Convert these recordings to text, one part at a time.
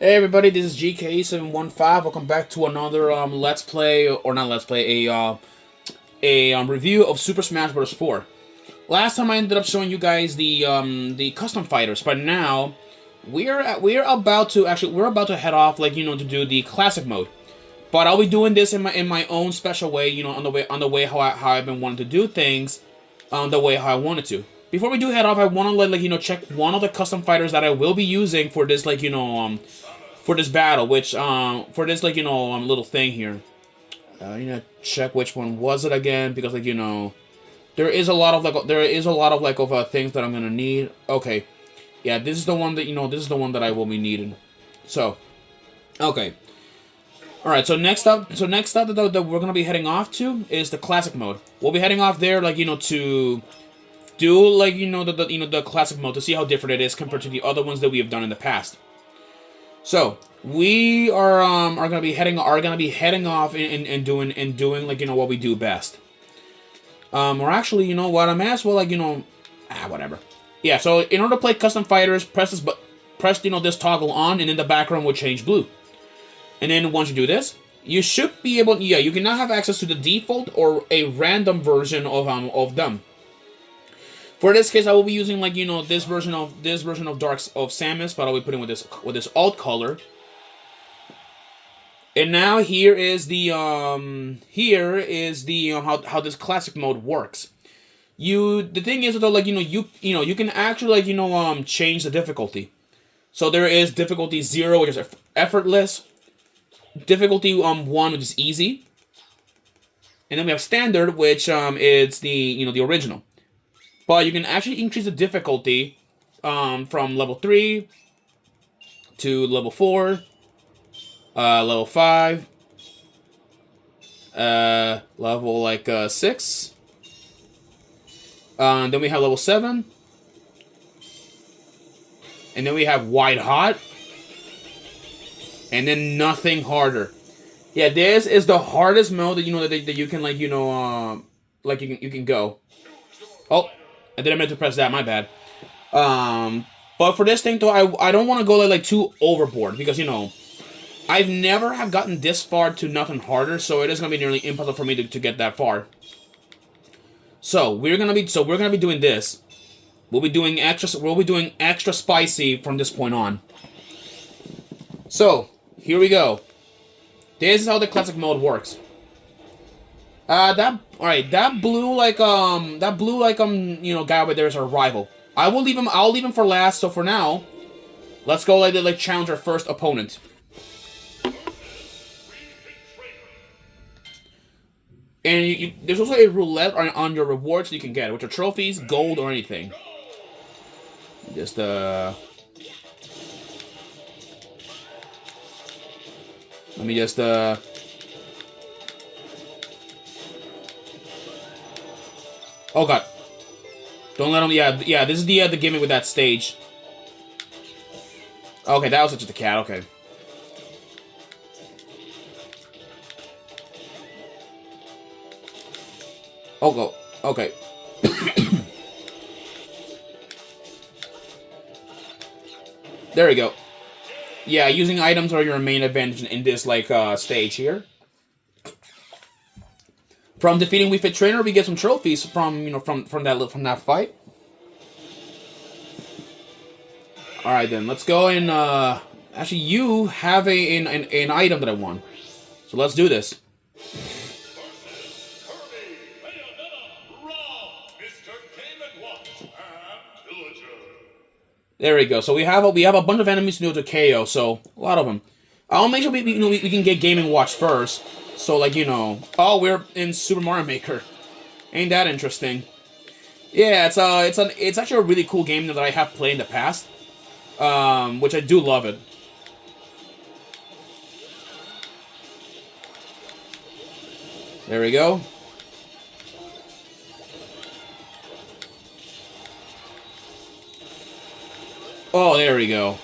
Hey everybody, this is GK715. Welcome back to another let's play, or not let's play, a review of Super Smash Bros. 4. Last time I ended up showing you guys the custom fighters, but now we're about to head off, like, to do the classic mode. But I'll be doing this in my own special way, on the way how I've been wanting to do things, the way how I wanted to. Before we do head off, I want to check one of the custom fighters that I will be using for this, for this battle, which for this little thing here. Check which one was it again, because there is a lot of things that I'm gonna need. Okay, yeah, this is the one that I will be needing. So, okay, all right. So next up that we're gonna be heading off to is the classic mode. We'll be heading off there, to do the classic mode to see how different it is compared to the other ones that we have done in the past. So we are gonna be heading off and doing what we do best. Or actually, you know what? I may as well whatever. Yeah. So in order to play custom fighters, press this toggle on, and then the background will change blue. And then once you do this, you should be able. Yeah, you can now have access to the default or a random version of them. For this case, I will be using this version of Samus, but I'll be putting with this alt color. And now here is the how this classic mode works. The thing is though, you can actually change the difficulty. So there is difficulty 0, which is effortless, difficulty 1, which is easy, and then we have standard, which is the original. But you can actually increase the difficulty from level 3 to level 4, level 5, level 6. Then we have level 7. And then we have white hot. And then nothing harder. Yeah, this is the hardest mode that you can you can go. Oh, I didn't meant to press that, my bad. But for this thing though, I don't want to go too overboard, because I've never have gotten this far to nothing harder, so it is gonna be nearly impossible for me to get that far. So we're gonna be doing this. We'll be doing extra spicy from this point on. So here we go. This is how the classic mode works. That blue guy over there is our rival. I'll leave him for last. So for now, let's go challenge our first opponent. And there's also a roulette on your rewards that you can get, which are trophies, gold, or anything. Just let me just Oh god. Don't let him. Yeah. This is the gimmick with that stage. Okay, that was just a cat. Okay. Oh go. Okay. There we go. Yeah, using items are your main advantage in this stage here. From defeating Wii Fit Trainer, we get some trophies from that fight. All right, then let's go and actually, you have an item that I want, so let's do this. There we go. So we have a bunch of enemies to do to KO. So a lot of them. I'll make sure we can get Game and Watch first. So oh, we're in Super Mario Maker. Ain't that interesting? Yeah, it's actually a really cool game that I have played in the past, which I do love it. There we go. Oh, there we go.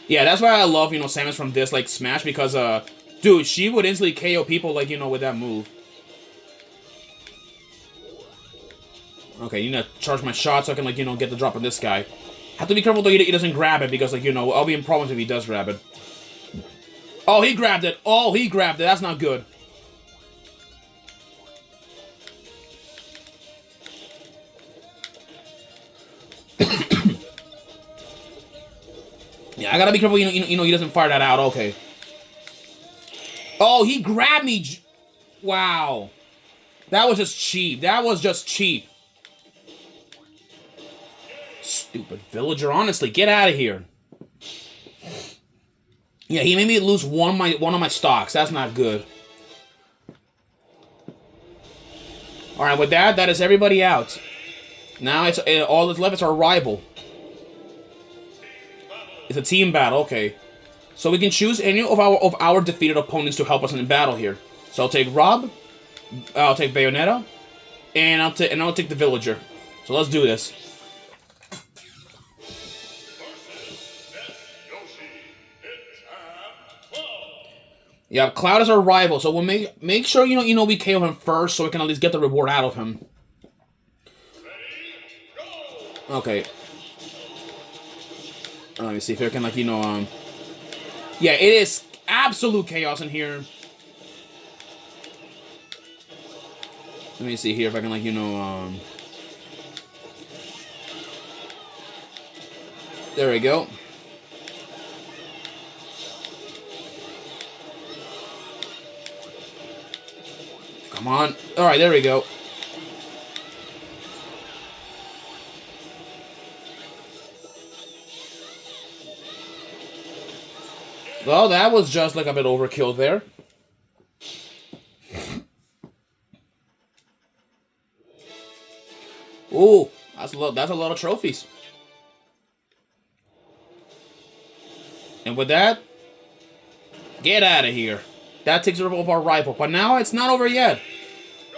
Yeah, that's why I love Samus from this Smash, because dude, she would instantly KO people with that move. Okay, you need to charge my shot so I can get the drop on this guy. Have to be careful though he doesn't grab it because, like, you know, I'll be in problems if he does grab it. Oh, he grabbed it. Oh, he grabbed it. That's not good. Yeah, I gotta be careful. You know, he doesn't fire that out. Okay. Oh, he grabbed me. Wow. That was just cheap. That was just cheap. Stupid villager. Honestly, get out of here. Yeah, he made me lose one of my stocks. That's not good. All right, with that is everybody out. Now it's all that's left is our rival. It's a team battle. Okay, so we can choose any of our defeated opponents to help us in the battle here. So I'll take Rob. I'll take Bayonetta, and I'll take the villager. So let's do this. Yeah, Cloud is our rival, so we'll make sure you know we KO him first, so we can at least get the reward out of him. Okay. Let me see if I can, like, you know, yeah, it is absolute chaos in here. Let me see here if I can, like, you know, there we go. Come on. Alright, there we go. Well, that was just like a bit overkill there. Ooh, that's a lot of trophies. And with that, get out of here. That takes care of our rival. But now it's not over yet.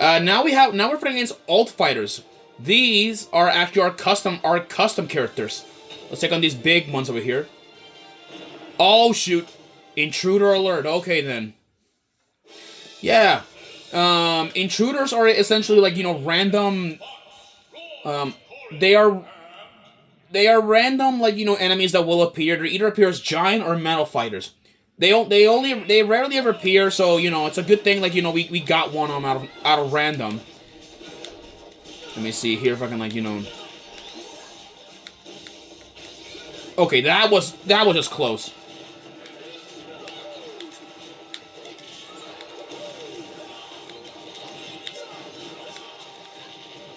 Now we're fighting against alt fighters. These are actually our custom characters. Let's take on these big ones over here. Oh shoot. Intruder alert. Okay then. Yeah. Intruders are essentially, like, you know, random they are random, like, you know, enemies that will appear. They either appear as giant or metal fighters. They rarely ever appear, so, you know, it's a good thing, like, you know, we got one of them out of random. Let me see here if I can, like, you know. Okay, that was just close.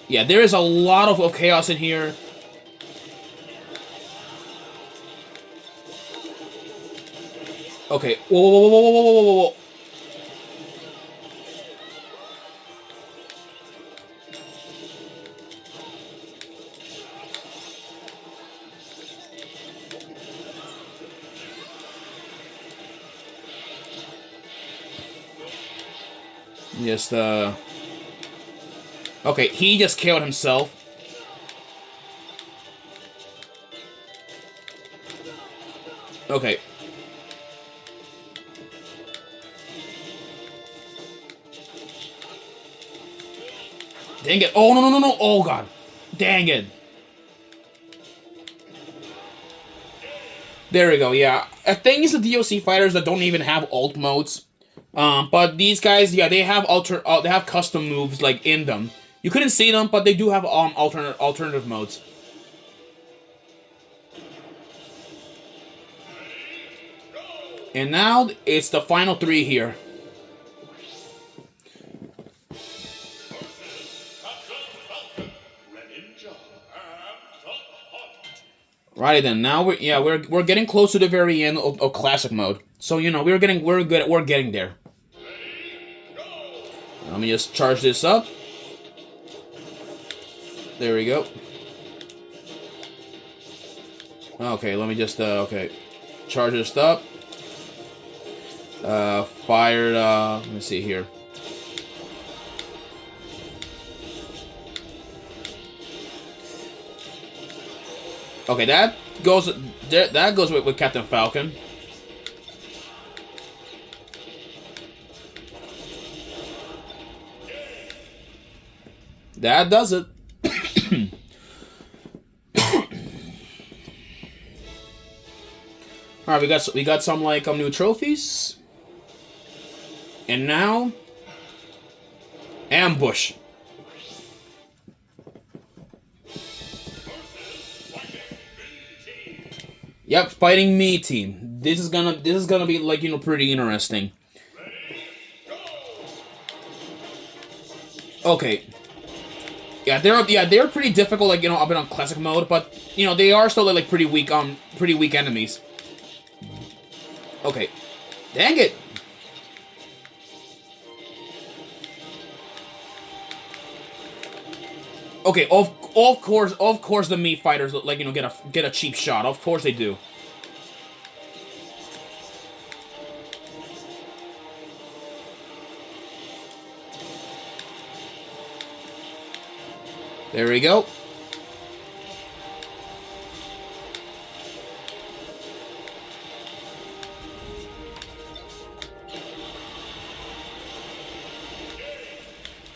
Yeah, there is a lot of chaos in here. Okay. Whoa. Just, okay, he just killed himself. Okay. Dang it. Oh, no. Oh, God. Dang it. There we go, yeah. A thing is the DOC fighters that don't even have alt modes. But these guys, yeah, they have they have custom moves, like, in them. You couldn't see them, but they do have alternative modes. And now it's the final three here. Righty then. Now we're getting close to the very end of classic mode. So, you know, we're getting there. Let me just charge this up. There we go. Okay, let me just okay. Charge this up. Fired let me see here. Okay, that goes with Captain Falcon. That does it. All right, we got some like new trophies, and now ambush. Yep, fighting me team. This is gonna be like pretty interesting. Okay. Yeah, they're pretty difficult, like up and on classic mode, but they are still like pretty weak enemies. Okay. Dang it. Okay, of course the meat fighters like get a cheap shot. Of course they do. There we go.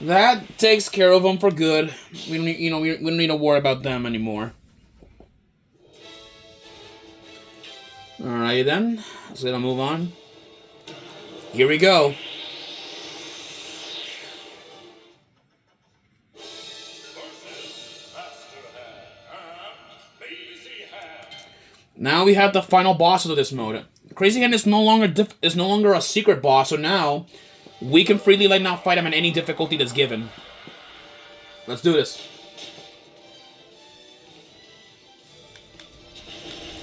That takes care of them for good. We don't, we don't need to worry about them anymore. Alright then, so let's move on. Here we go. Now we have the final bosses of this mode. Crazy Hand is no longer a secret boss, so now we can freely like now fight him in any difficulty that's given. Let's do this.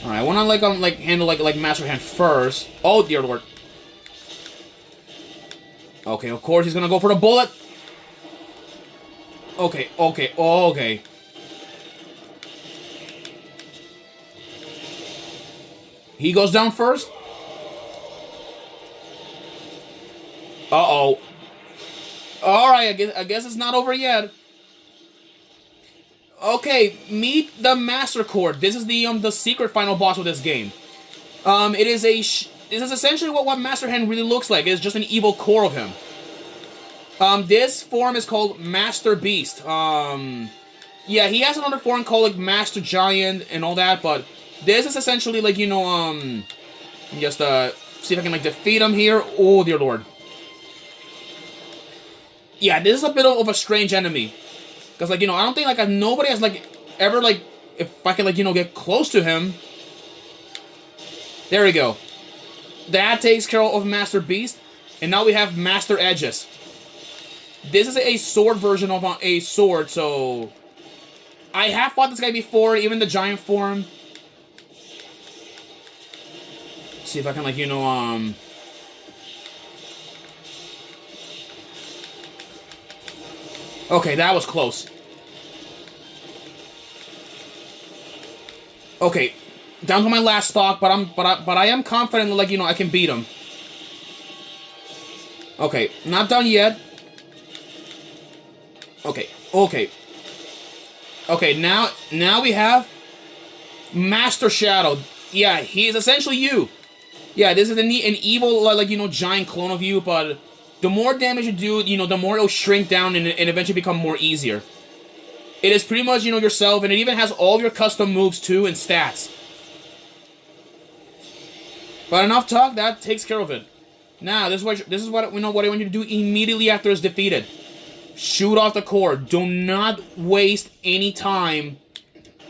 All right, I want to handle like Master Hand first. Oh dear lord. Okay, of course he's gonna go for the bullet. Okay. He goes down first. Uh-oh. Alright, I guess it's not over yet. Okay, meet the Master Core. This is the secret final boss of this game. This is essentially what Master Hand really looks like. It's just an evil core of him. This form is called Master Beast. Yeah, he has another form called like Master Giant and all that, but this is essentially like, just see if I can like defeat him here. Oh dear lord. Yeah, this is a bit of a strange enemy. Because like, I don't think like nobody has like ever like, if I can like, get close to him. There we go. That takes care of Master Beast. And now we have Master Edges. This is a sword version of a sword, so I have fought this guy before, even the giant form. See if I can like, Okay, that was close. Okay, down to my last stock, but I am confident that, like, I can beat him. Okay, not done yet. Okay. Okay, now we have Master Shadow. Yeah, he is essentially you. Yeah, this is an evil, like, giant clone of you, but the more damage you do, the more it'll shrink down and eventually become more easier. It is pretty much, yourself, and it even has all of your custom moves, too, and stats. But enough talk, that takes care of it. Now, this is what I want you to do immediately after it's defeated. Shoot off the core. Do not waste any time,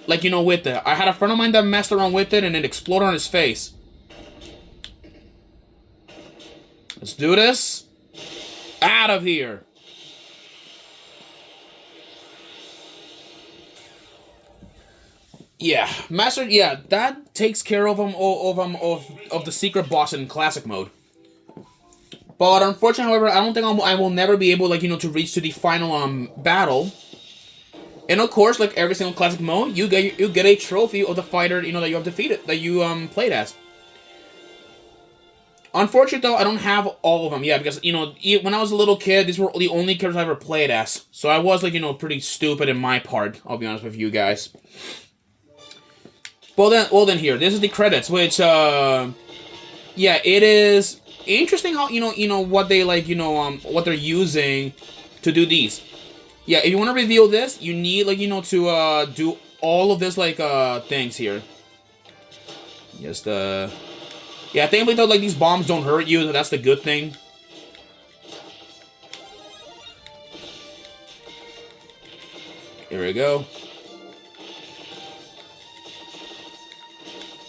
like, with it. I had a friend of mine that messed around with it, and it exploded on his face. Let's do this. Out of here. Yeah, Master. Yeah, that takes care of him of the secret boss in classic mode. But unfortunately, however, I don't think I will never be able, like, to reach to the final battle. And of course, like every single classic mode, you get a trophy of the fighter that you have defeated, that you played as. Unfortunately, though, I don't have all of them. Yeah, because when I was a little kid, these were the only characters I ever played as. So I was like pretty stupid in my part. I'll be honest with you guys. Well then here, this is the credits, which yeah, it is interesting how what they like what they're using to do these. Yeah, if you want to reveal this, you need like to do all of this like things here. Just Yeah, thankfully though, like, these bombs don't hurt you, so that's the good thing. Here we go.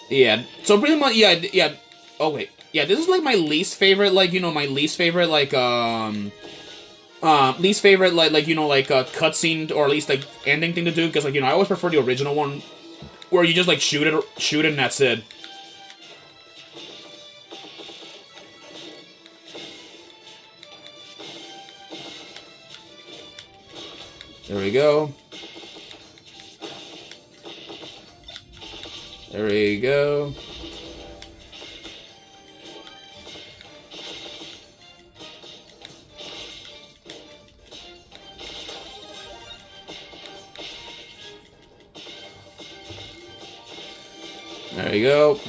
Yeah, so pretty much, yeah. Oh, wait. Yeah, this is, like, my least favorite, like, you know, my least favorite, like, least favorite, like, you know, like, cutscene, or at least, like, ending thing to do, because, like, you know, I always prefer the original one, where you just, like, shoot it, and that's it. There we go. There we go. There you go.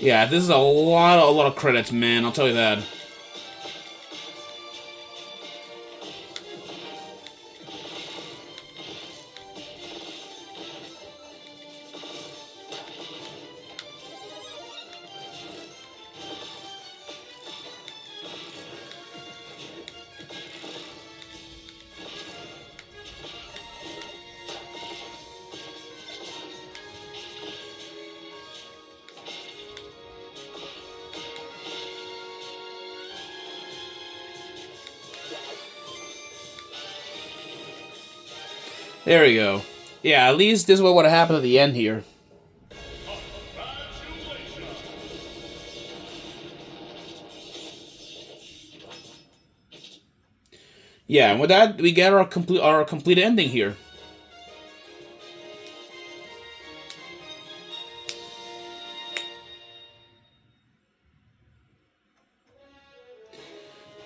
Yeah, this is a lot of credits, man. I'll tell you that. There we go. Yeah, at least this is what would have happened at the end here. Yeah, and with that, we get our complete ending here.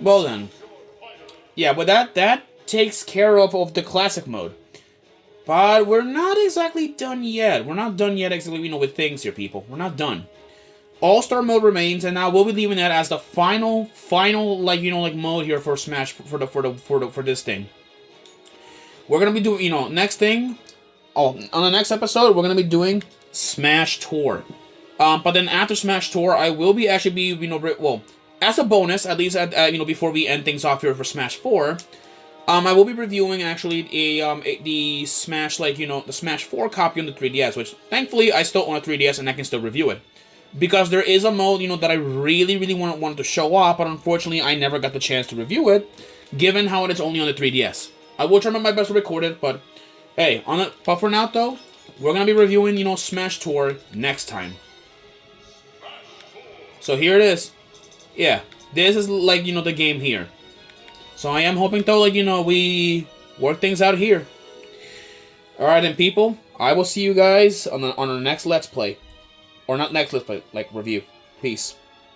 Well then. Yeah, but that takes care of the classic mode. But we're not exactly done yet. We're not done yet exactly, you know, with things here, people. We're not done. All-Star mode remains, and now we'll be leaving that as the final, like, you know, like, mode here for Smash, for this thing. We're gonna be doing, you know, next thing, on the next episode, we're gonna be doing Smash Tour. But then after Smash Tour, I will be you know, well, as a bonus, at least, you know, before we end things off here for Smash 4, I will be reviewing, actually, the Smash, like, you know, the Smash 4 copy on the 3DS, which, thankfully, I still own a 3DS, and I can still review it. Because there is a mode, you know, that I really wanted to show off, but unfortunately, I never got the chance to review it, given how it is only on the 3DS. I will try my best to record it, but, hey, but for now, though, we're gonna be reviewing, you know, Smash Tour next time. So here it is. Yeah, this is, like, you know, the game here. So I am hoping, though, like, you know, we work things out here. Alright then, people. I will see you guys on our next Let's Play. Or not next Let's Play, like, review. Peace.